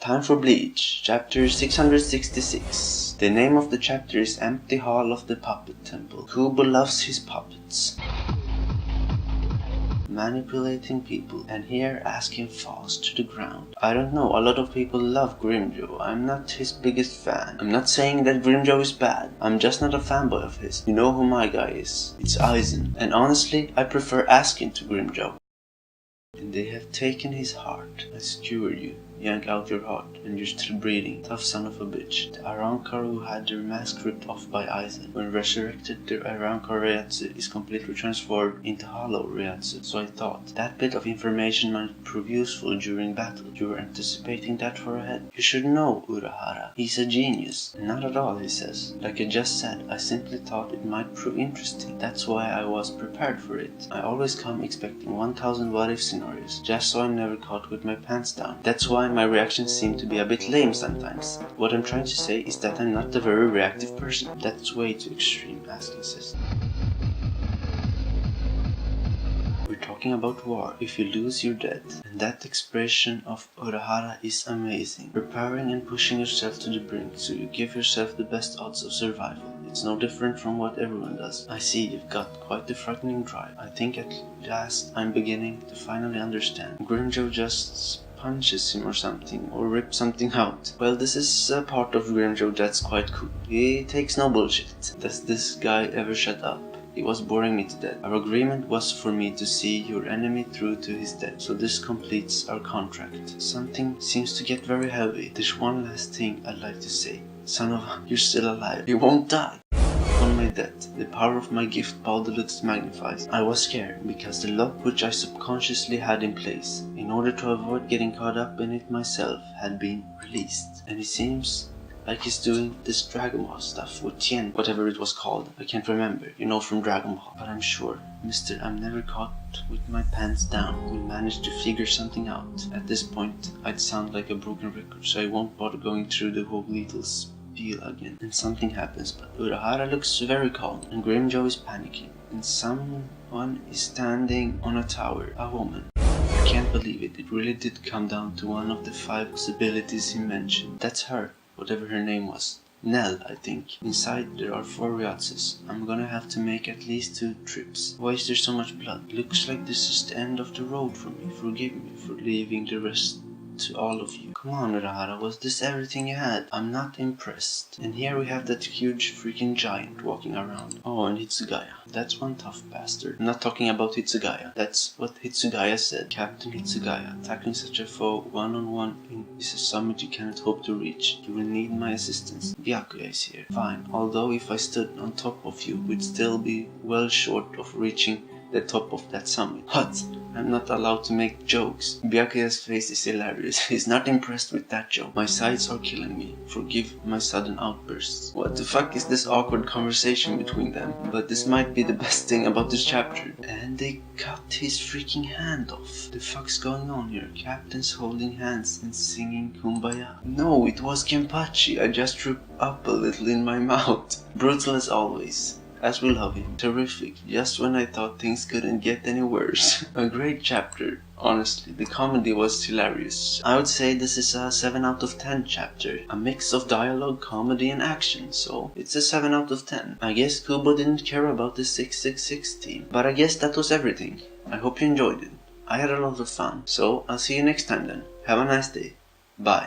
Time for Bleach, chapter 666. The name of the chapter is Empty Hall of the Puppet Temple. Kubo loves his puppets. Manipulating people, and here asking falls to the ground. I don't know, a lot of people love Grimjoe. I'm not his biggest fan. I'm not saying that Grimjoe is bad. I'm just not a fanboy of his. You know who my guy is. It's Aizen. And honestly, I prefer asking to Grimjoe. And they have taken his heart. I skewer you. Yank out your heart, and you're still breathing. Tough son of a bitch. The Arrancar who had their mask ripped off by Aizen. When resurrected, their Arrancar Reiatsu is completely transformed into Hollow Reiatsu. So I thought, that bit of information might prove useful during battle. You were anticipating that far ahead? You should know, Urahara. He's a genius. Not at all, he says. Like I just said, I simply thought it might prove interesting. That's why I was prepared for it. I always come expecting 1000 what-if scenarios, just so I'm never caught with my pants down. That's why my reactions seem to be a bit lame sometimes. What I'm trying to say is that I'm not a very reactive person. That's way too extreme, Asking says. We're talking about war. If you lose, you're dead. And that expression of Urahara is amazing. Preparing and pushing yourself to the brink so you give yourself the best odds of survival. It's no different from what everyone does. I see you've got quite the frightening drive. I think at last I'm beginning to finally understand. Grimjoe just punches him or something, or rips something out. Well, this is a part of Grimjoe that's quite cool. He takes no bullshit. Does this guy ever shut up? He was boring me to death. Our agreement was for me to see your enemy through to his death, so this completes our contract. Something seems to get very heavy. There's one last thing I'd like to say. Son of a, you're still alive. You won't die. On my death, the power of my gift Balderlux magnifies. I was scared, because the lock which I subconsciously had in place, in order to avoid getting caught up in it myself, had been released. And it seems like he's doing this Dragon Ball stuff with Tien, whatever it was called. I can't remember, you know, from Dragon Ball. But I'm sure, Mr. I'm never caught with my pants down will manage to figure something out. At this point, I'd sound like a broken record, so I won't bother going through the whole little spiel again. And something happens, but Urahara looks very calm, and Grimjoe is panicking, and someone is standing on a tower, a woman. I can't believe it, it really did come down to one of the 5 possibilities he mentioned. That's her, whatever her name was. Nell, I think. Inside there are 4 Reiatsus. I'm gonna have to make at least 2 trips. Why is there so much blood? Looks like this is the end of the road for me. Forgive me for leaving the rest to all of you. Come on, Urahara, was this everything you had? I'm not impressed. And here we have that huge freaking giant walking around. Oh, and Hitsugaya. That's one tough bastard. I'm not talking about Hitsugaya. That's what Hitsugaya said. Captain Hitsugaya. Tackling such a foe one-on-one is a summit you cannot hope to reach. You will need my assistance. Byakuya is here. Fine. Although if I stood on top of you, we'd still be well short of reaching the top of that summit. What? I'm not allowed to make jokes. Byakuya's face is hilarious. He's not impressed with that joke. My sides are killing me. Forgive my sudden outbursts. What the fuck is this awkward conversation between them? But this might be the best thing about this chapter. And they cut his freaking hand off. The fuck's going on here? Captains holding hands and singing Kumbaya. No, it was Kenpachi. I just threw up a little in my mouth. Brutal as always. As we love him. Terrific. Just when I thought things couldn't get any worse. A great chapter. Honestly, the comedy was hilarious. I would say this is a 7 out of 10 chapter. A mix of dialogue, comedy and action, so it's a 7 out of 10. I guess Kubo didn't care about the 666 team. But I guess that was everything. I hope you enjoyed it. I had a lot of fun. So I'll see you next time then. Have a nice day. Bye.